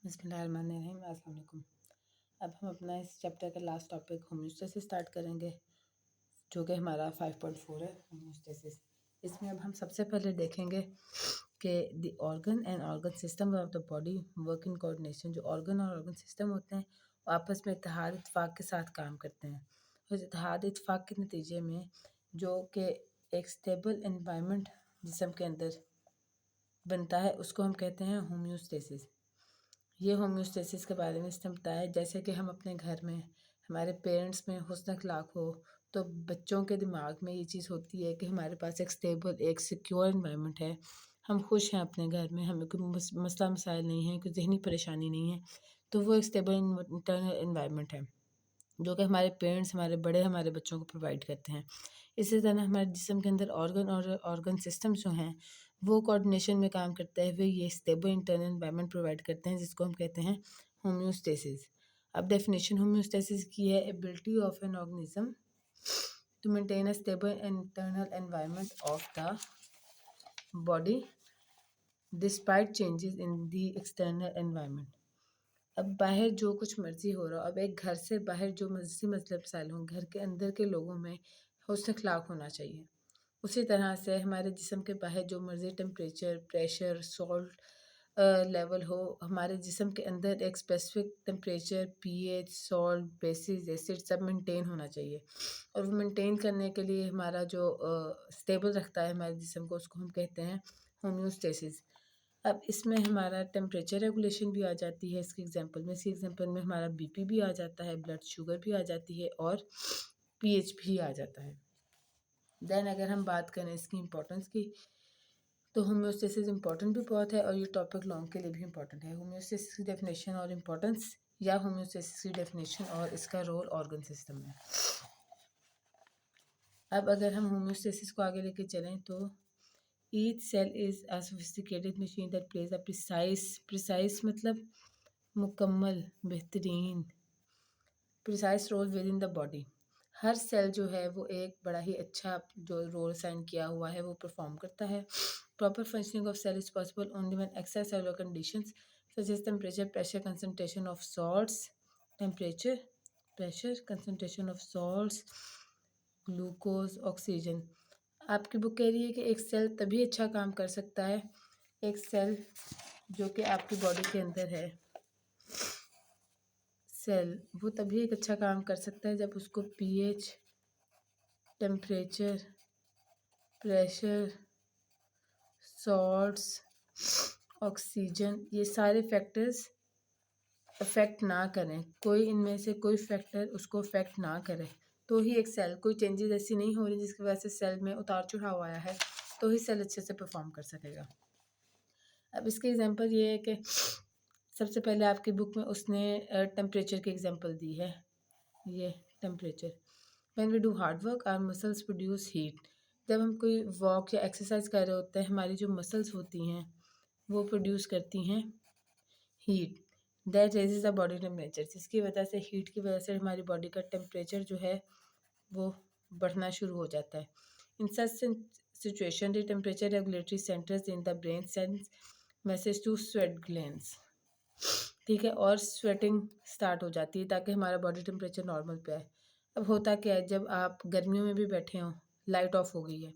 बिस्मिल्लाहिर्रहमानिर्रहीम। अस्सलाम वालेकुम। अब हम अपना इस चैप्टर का लास्ट टॉपिक होम्योस्टेसिस स्टार्ट करेंगे, जो कि हमारा 5.4 है, होम्योस्टेसिस। इसमें अब हम सबसे पहले देखेंगे कि the organ and organ system of the body work in coordination. जो ऑर्गन और ऑर्गन सिस्टम होते हैं वो आपस में इत्तेहाद इत्तफाक के साथ काम करते हैं। उस इत्तेहाद इत्तफाक के नतीजे में जो कि एक स्टेबल एनवायरनमेंट जिस्म के अंदर बनता है उसको हम कहते हैं होम्योस्टेसिस। ये होम्योस्टेसिस के बारे में इसने बताया, जैसे कि हम अपने घर में हमारे पेरेंट्स में हुस्न अखलाक हो तो बच्चों के दिमाग में ये चीज़ होती है कि हमारे पास एक स्टेबल एक सिक्योर एनवायरनमेंट है, हम खुश हैं अपने घर में, हमें कोई मसला मसाइल नहीं है, कोई जहनी परेशानी नहीं है। तो वो एक स्टेबल इंटरनल एनवायरनमेंट है जो कि हमारे पेरेंट्स हमारे बड़े हमारे बच्चों को प्रोवाइड करते हैं। इसी तरह हमारे जिस्म के अंदर ऑर्गन और ऑर्गन सिस्टम जो हैं वो कोऑर्डिनेशन में काम करते हुए ये स्टेबल इंटरनल एनवायरनमेंट प्रोवाइड करते हैं, जिसको हम कहते हैं होम्योस्टेसिस। अब डेफिनेशन होम्योस्टेसिस की है, ability of an organism to maintain a stable internal environment of the body despite changes in the external environment. अब बाहर जो कुछ मर्जी हो रहा हो, अब एक घर से बाहर जो मर्जी मतलब मसाइल हों, घर के अंदर के लोगों में हुस्न अखलाक होना चाहिए। उसी तरह से हमारे जिस्म के बाहर जो मर्जी टेम्परेचर, प्रेशर, सॉल्ट लेवल हो, हमारे जिस्म के अंदर एक specific temperature, pH, salt, basis, acid सब मेंटेन होना चाहिए। और वो मेंटेन करने के लिए हमारा जो स्टेबल रखता है हमारे जिस्म को, उसको हम कहते हैं होम्योस्टेसिस। अब इसमें हमारा टेम्परेचर रेगुलेशन भी आ जाती है इसकी एग्जांपल में हमारा बीपी भी आ जाता है, ब्लड शुगर भी आ जाती है और पीएच भी आ जाता है। देन अगर हम बात करें इसकी इम्पोर्टेंस की, तो होम्योस्टेसिस इम्पोर्टेंट भी बहुत है और ये टॉपिक लॉन्ग के लिए भी इम्पोर्टेंट है। होम्योस्टेसिस की डेफिनेशन और इम्पोर्टेंस, या होम्योस्टेसिस की डेफिनेशन और इसका रोल ऑर्गन सिस्टम में। अब अगर हम होम्योस्टेसिस को आगे लेके चलें तो each cell is a sophisticated machine that plays a precise मतलब मुकम्मल, बेहतरीन, precise role within the body. हर सेल जो है वो एक बड़ा ही अच्छा जो रोल साइन किया हुआ है वो परफॉर्म करता है। Proper functioning of cell is possible only when extracellular conditions such as temperature, pressure, concentration of salts, temperature, pressure, concentration of salts, glucose, oxygen. आपकी बुक कह रही है कि एक सेल तभी अच्छा काम कर सकता है, एक सेल जो कि आपकी बॉडी के अंदर है सेल, वो तभी एक अच्छा काम कर सकता है जब उसको pH, temperature, pressure, salts, oxygen, ये सारे फैक्टर्स अफेक्ट ना करें, कोई इनमें से कोई फैक्टर उसको अफेक्ट ना करे, तो ही एक सेल, कोई चेंजेस ऐसी नहीं हो रही जिसकी वजह से सेल में उतार चढ़ाव आया है, तो ही सेल अच्छे से परफॉर्म कर सकेगा। अब इसके एग्जांपल ये है कि सबसे पहले आपकी बुक में उसने टेम्परेचर की एग्जांपल दी है, ये temperature. When we do hard work our muscles produce heat. जब हम कोई वॉक या एक्सरसाइज कर रहे होते हैं, हमारी जो मसल्स होती हैं वो प्रोड्यूस करती हैं heat, that raises the body temperature, जिसकी वजह से हीट की वजह से हमारी बॉडी का टेम्परेचर जो है वो बढ़ना शुरू हो जाता है। In such situation the temperature regulatory centres in the brain sends message to sweat glands, ठीक है, और स्वेटिंग स्टार्ट हो जाती है ताकि हमारा बॉडी टेम्परेचर नॉर्मल पे आए। अब होता क्या है, जब आप गर्मियों में भी बैठे हों, लाइट ऑफ हो गई है,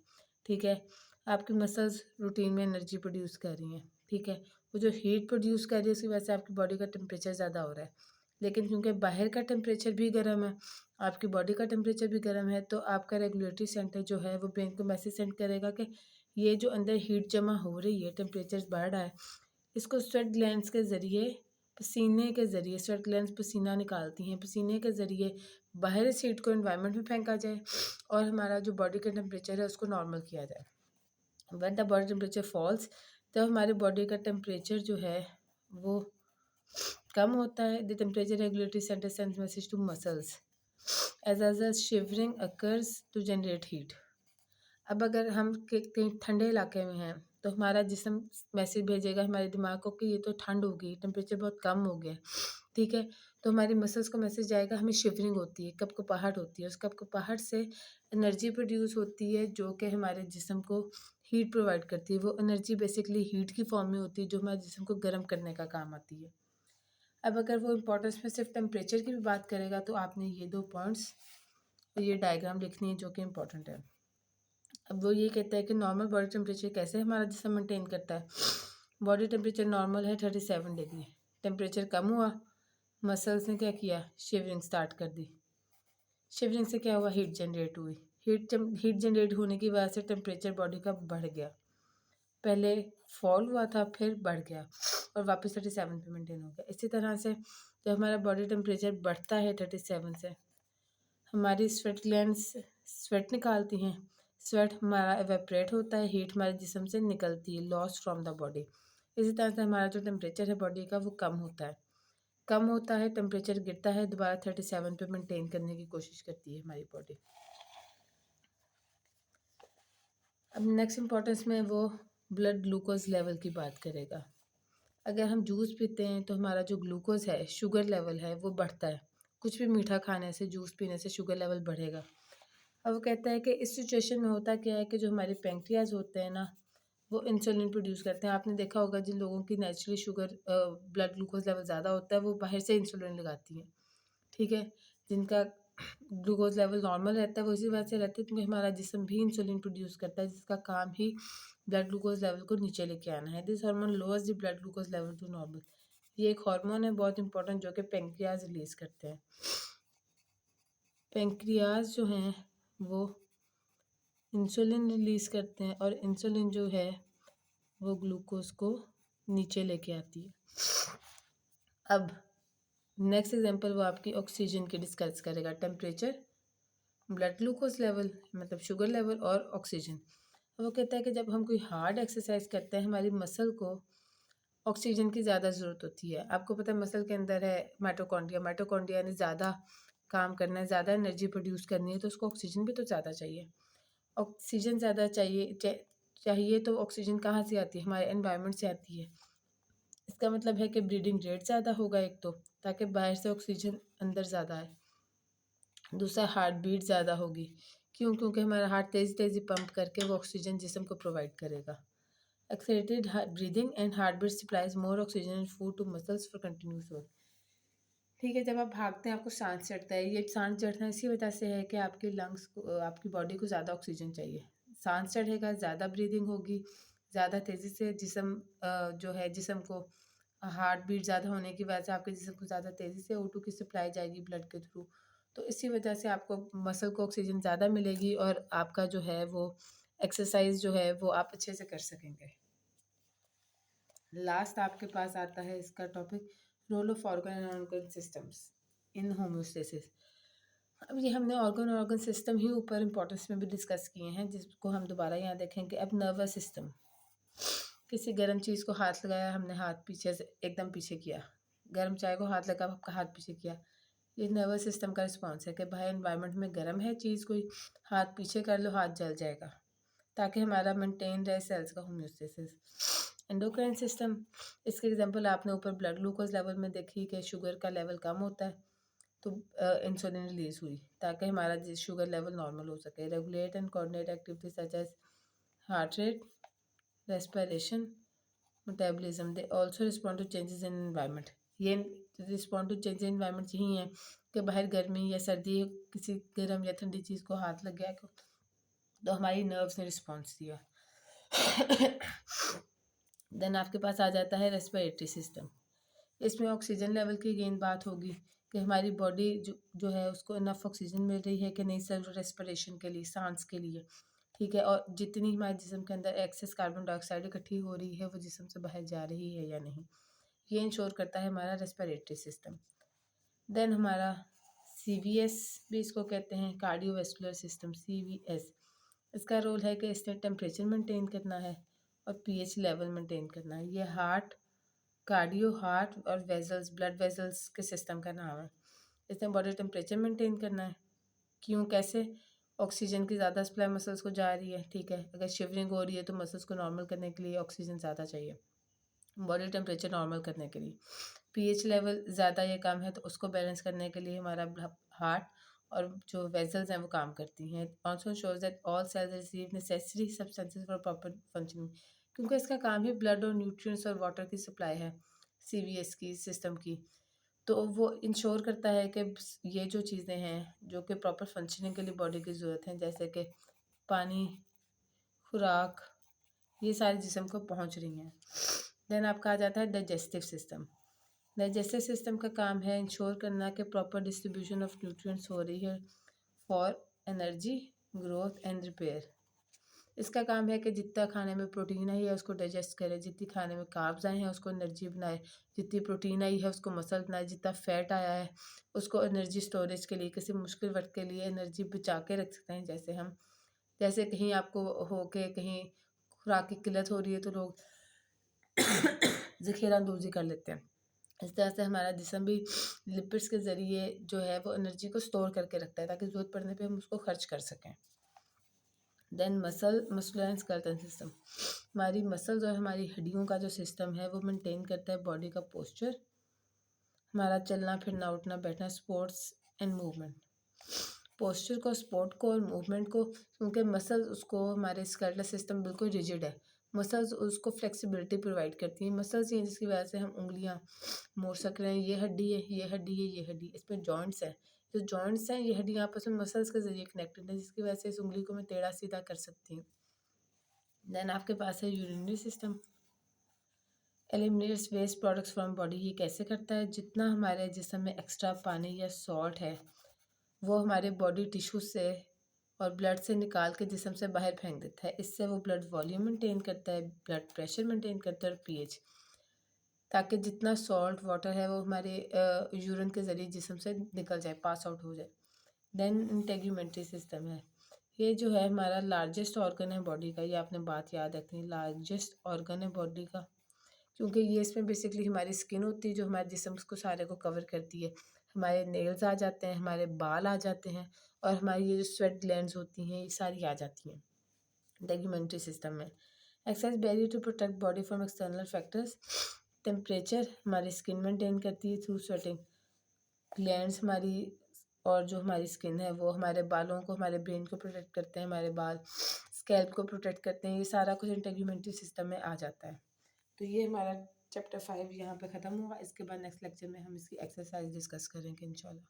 ठीक है, आपकी मसल्स रूटीन में एनर्जी प्रोड्यूस कर रही हैं, ठीक है, वो जो हीट प्रोड्यूस कर रही है उसकी वजह से आपकी बॉडी का टेम्परेचर ज़्यादा हो रहा है। लेकिन क्योंकि बाहर का टेम्परेचर भी गर्म है, आपकी बॉडी का टेम्परेचर भी गर्म है, तो आपका रेगुलेटरी सेंटर जो है वो ब्रेन को मैसेज सेंड करेगा कि ये जो अंदर हीट जमा हो रही है, टेम्परेचर बढ़ रहा है, इसको स्वेट ग्लैंड्स के ज़रिए, पसीने के ज़रिए, स्वेट ग्लैंड्स पसीना निकालती हैं, पसीने के ज़रिए बाहर इस हीट को एनवायरनमेंट में फेंका जाए और हमारा जो बॉडी का टेम्परेचर है उसको नॉर्मल किया जाए। When the body temperature falls, जब हमारी बॉडी का टेम्परेचर जो है वो कम होता है, the temperature regulatory centre sends message to muscles as shivering occurs to generate heat. अब अगर हम कहीं ठंडे इलाके में हैं तो हमारा जिस्म मैसेज भेजेगा हमारे दिमाग को कि ये तो ठंड हो गई, टेम्परेचर बहुत कम हो गया, ठीक है, तो हमारी मसल्स को मैसेज जाएगा, हमें शिवरिंग होती है, कपकपाहट होती है, उस कपकपाहट से एनर्जी प्रोड्यूस होती है जो कि हमारे जिस्म को हीट प्रोवाइड करती है। वो एनर्जी बेसिकली हीट की फॉर्म में होती है जो हमारे जिस्म को गर्म करने का काम आती है। अब अगर वो इम्पोर्टेंस में सिर्फ टेम्परेचर की भी बात करेगा तो आपने ये 2 पॉइंट्स और ये डायग्राम लिखनी है जो कि इम्पोर्टेंट है। अब वो ये कहता है कि नॉर्मल बॉडी टेम्परेचर कैसे हमारा जिस्म मेंटेन करता है। बॉडी टेम्परेचर नॉर्मल है 37 डिग्री। टेम्परेचर कम हुआ, मसल्स ने क्या किया, शिवरिंग स्टार्ट कर दी। शिवरिंग से क्या हुआ, हीट जनरेट हुई। हीट जनरेट होने की वजह से टेम्परेचर बॉडी का बढ़ गया। पहले फॉल हुआ था, फिर बढ़ गया और वापस 37 पे मेंटेन हो गया। इसी तरह से जब हमारा बॉडी टेम्परेचर बढ़ता है 37 से, हमारी स्वेट ग्लैंड्स स्वेट निकालती हैं। स्वेट हमारा एवेपरेट होता है, हीट हमारे जिस्म से निकलती है, लॉस फ्रॉम द बॉडी। इसी तरह से हमारा जो टेम्परेचर है बॉडी का वो कम होता है। कम होता है, टेम्परेचर गिरता है, दोबारा 37 पे मेंटेन करने की कोशिश करती है हमारी बॉडी। अब नेक्स्ट इंपॉर्टेंस में वो ब्लड ग्लूकोज लेवल की बात करेगा। अगर हम जूस पीते हैं तो हमारा जो ग्लूकोज है, शुगर लेवल है, वो बढ़ता है। कुछ भी मीठा खाने से, जूस पीने से शुगर लेवल बढ़ेगा। अब वो कहता है कि इस सिचुएशन में होता क्या है कि जो हमारे पैंक्रियाज होते हैं ना, वो इंसुलिन प्रोड्यूस करते हैं। आपने देखा होगा जिन लोगों की naturally sugar blood glucose level ज़्यादा होता है वो बाहर से इंसुलिन लगाती हैं, ठीक है। जिनका ग्लूकोज लेवल नॉर्मल रहता है वो इसी वजह से रहता है क्योंकि हमारा जिस्म भी इंसुलिन प्रोड्यूस करता है जिसका काम ही ब्लड ग्लूकोज लेवल को नीचे लेके आना है। This hormone lowers the blood glucose level to normal. ये एक हार्मोन है बहुत इंपॉर्टेंट जो कि पैंक्रियाज रिलीज करते हैं। पैंक्रियाज जो हैं वो इंसुलिन रिलीज करते हैं और इंसुलिन जो है वो ग्लूकोज को नीचे लेके आती है। अब नेक्स्ट एग्जांपल वो आपकी ऑक्सीजन की डिस्कस करेगा। टेम्परेचर, ब्लड ग्लूकोज लेवल मतलब शुगर लेवल और ऑक्सीजन। वो कहता है कि जब हम कोई हार्ड एक्सरसाइज करते हैं हमारी मसल को ऑक्सीजन की ज़्यादा ज़रूरत होती है। आपको पता है मसल के अंदर है माइटोकॉन्ड्रिया। माइटोकॉन्ड्रिया ने ज़्यादा काम करना है, ज़्यादा एनर्जी प्रोड्यूस करनी है तो उसको ऑक्सीजन भी तो ज़्यादा चाहिए। ऑक्सीजन ज़्यादा चाहिए तो ऑक्सीजन कहाँ से आती है, हमारे एनवायरनमेंट से आती है। इसका मतलब है कि ब्रीदिंग रेट ज़्यादा होगा एक तो, ताकि बाहर से ऑक्सीजन अंदर ज़्यादा आए। दूसरा हार्ट बीट ज़्यादा होगी। क्यों? क्योंकि हमारा हार्ट तेज़ी तेज़ी पंप करके वो ऑक्सीजन जिस्म को प्रोवाइड करेगा। Accelerated breathing and heart beat supplies more oxygen and food to muscles for continuous work. ठीक है, जब आप भागते हैं आपको सांस चढ़ता है। ये सांस चढ़ना इसी वजह से है कि आपके लंग्स को, आपकी बॉडी को ज़्यादा ऑक्सीजन चाहिए। सांस चढ़ेगा, ज़्यादा ब्रीदिंग होगी, ज़्यादा तेज़ी से जिस्म जो है जिस्म को हार्ट बीट ज़्यादा होने की वजह से आपके जिस्म को ज़्यादा तेज़ी से O2 की सप्लाई जाएगी ब्लड के थ्रू। तो इसी वजह से आपको मसल को ऑक्सीजन ज़्यादा मिलेगी और आपका जो है वो एक्सरसाइज जो है वो आप अच्छे से कर सकेंगे। लास्ट आपके पास आता है इसका topic, role of organ and organ systems in homeostasis. अब ये हमने ऑर्गन सिस्टम ही ऊपर इंपॉर्टेंस में भी डिस्कस किए हैं जिसको हम दोबारा यहाँ देखेंगे। अब नर्वस सिस्टम, किसी गर्म चीज़ को हाथ लगाया, हमने हाथ पीछे से एकदम पीछे किया। गर्म चाय को हाथ लगा, आपका हाथ पीछे किया। ये नर्वस सिस्टम का रिस्पॉन्स है कि भाई एनवायरनमेंट में गर्म है चीज़ कोई, हाथ पीछे कर लो, हाथ जल जाएगा, ताकि हमारा मेंटेन रहे सेल्स का होम्योस्टेसिस। एंडोक्राइन सिस्टम, इसके एग्जांपल आपने ऊपर ब्लड ग्लूकोज लेवल में देखी कि शुगर का लेवल कम होता है तो इंसुलिन रिलीज हुई ताकि हमारा शुगर लेवल नॉर्मल हो सके। Regulate and coordinate activities such as heart rate, respiration, metabolism. They also respond to changes in environment. ये respond to change in environment यही है कि बाहर गर्मी या सर्दी किसी गर्म या ठंडी चीज़ को हाथ लग गया तो हमारी नर्व्स ने रिस्पॉन्स दिया। देन आपके पास आ जाता है रेस्पिरेटरी सिस्टम। इसमें ऑक्सीजन लेवल की अगेन बात होगी कि हमारी बॉडी जो है उसको इनफ ऑक्सीजन मिल रही है कि नहीं सेल्फ रेस्पिरेशन के लिए, सांस के लिए, ठीक है। और जितनी हमारे जिस्म के अंदर एक्सेस कार्बन डाइऑक्साइड इकट्ठी हो रही है वो जिस्म से बाहर जा रही है या नहीं, ये इंश्योर करता है हमारा रेस्पिरेटरी सिस्टम। देन हमारा CVS भी इसको कहते हैं, कार्डियोवैस्कुलर सिस्टम, CVS। इसका रोल है कि इसने टेम्परेचर मेंटेन करना है और pH लेवल मेंटेन करना है। ये कार्डियो हार्ट और वेजल्स, ब्लड वेजल्स के सिस्टम का नाम है। इसने बॉडी टेम्परेचर मेंटेन करना है। क्यों, कैसे? ऑक्सीजन की ज़्यादा सप्लाई मसल्स को जा रही है, ठीक है। अगर शिवरिंग हो रही है तो मसल्स को नॉर्मल करने के लिए ऑक्सीजन ज़्यादा चाहिए, बॉडी टेम्परेचर नॉर्मल करने के लिए। pH लेवल ज़्यादा या कम है तो उसको बैलेंस करने के लिए हमारा हार्ट और जो वेजल्स हैं वो काम करती हैं। Also shows that all cells receive necessary substances for proper functioning, क्योंकि इसका काम ही ब्लड और न्यूट्रिएंट्स और वाटर की सप्लाई है CVS की सिस्टम की। तो वो इंश्योर करता है कि ये जो चीज़ें हैं जो कि प्रॉपर फंक्शनिंग के लिए बॉडी की ज़रूरत है, जैसे कि पानी, खुराक, ये सारे जिस्म को पहुंच रही हैं। देन आपका आ जाता है डाइजेस्टिव सिस्टम। डाइजेस्टिव सिस्टम का काम है इंश्योर करना कि प्रॉपर डिस्ट्रीब्यूशन ऑफ न्यूट्रिएंट्स हो रही है for energy, growth and repair. इसका काम है कि जितना खाने में प्रोटीन आई है उसको डाइजेस्ट करे, जितनी खाने में कार्ब्स आए हैं उसको एनर्जी बनाए, जितनी प्रोटीन आई है उसको मसल बनाए, जितना फैट आया है उसको एनर्जी स्टोरेज के लिए, किसी मुश्किल वक्त के लिए एनर्जी बचा के रख सकते हैं। जैसे कहीं आपको हो के कहीं खुराक की किल्लत हो रही है तो लोग ज़ख़ीरा अंदोज़ी कर लेते हैं। इस तरह से हमारा जिस्म भी लिपिड्स के ज़रिए जो है वो एनर्जी को स्टोर करके रखता है ताकि ज़रूरत पड़ने पे हम उसको खर्च कर सकें। देन मसकुलर एंड स्केलेटल सिस्टम, हमारी मसल्स और हमारी हड्डियों का जो सिस्टम है वो मेंटेन करता है बॉडी का पोस्चर, हमारा चलना फिरना उठना बैठना, स्पोर्ट्स एंड मूवमेंट। पोस्चर को, स्पोर्ट को और मूवमेंट को, क्योंकि मसल्स उसको, हमारे स्केलेटल सिस्टम बिल्कुल रिजिड है, मसल्स उसको फ्लेक्सिबिलिटी प्रोवाइड करती हैं। मसल्स ही हैं जिसकी वजह से हम उंगलियां मोड़ सक रहे हैं, ये हड्डी है, ये हड्डी है, ये हड्डी, इसमें जॉइंट्स हैं, जो जॉइंट्स हैं ये हड्डी आपस में मसल्स के जरिए कनेक्टेड है जिसकी वजह से इस उंगली को मैं टेढ़ा सीधा कर सकती हूँ। देन आपके पास है urinary system, eliminates waste products from body. ये कैसे करता है, जितना हमारे जिस्म में एक्स्ट्रा पानी या सॉल्ट है वो हमारे बॉडी टिश्यू से और ब्लड से निकाल के जिस्म से बाहर फेंक देता है। इससे वो ब्लड वॉल्यूम मेंटेन करता है, ब्लड प्रेशर मेंटेन करता है और पीएच, ताकि जितना सॉल्ट वाटर है वो हमारे यूरिन के ज़रिए जिस्म से निकल जाए, पास आउट हो जाए। देन इंटेग्यूमेंट्री सिस्टम है, ये जो है हमारा लार्जेस्ट ऑर्गन है बॉडी का, ये आपने बात याद रखनी है, लार्जेस्ट ऑर्गन है बॉडी का, क्योंकि ये इसमें बेसिकली हमारी स्किन होती है जो हमारे जिस्म को सारे को कवर करती है। हमारे नेल्स आ जाते हैं, हमारे बाल आ जाते हैं और हमारी ये जो स्वेट ग्लैंड्स होती हैं ये सारी आ जाती हैं इंटेग्यूमेंट्री सिस्टम में। Exercise barrier to protect body from external factors, temperature हमारी स्किन मेंटेन करती है थ्रू स्वेटिंग, ग्लैंड्स हमारी और जो हमारी स्किन है वो हमारे बालों को, हमारे ब्रेन को प्रोटेक्ट करते हैं, हमारे बाल स्कैल्प को प्रोटेक्ट करते हैं, ये सारा कुछ इंटेग्यूमेंट्री सिस्टम में आ जाता है। तो ये हमारा चैप्टर 5 यहाँ पे ख़त्म हुआ। इसके बाद नेक्स्ट लेक्चर में हम इसकी एक्सरसाइज डिस्कस करेंगे इंशाल्लाह।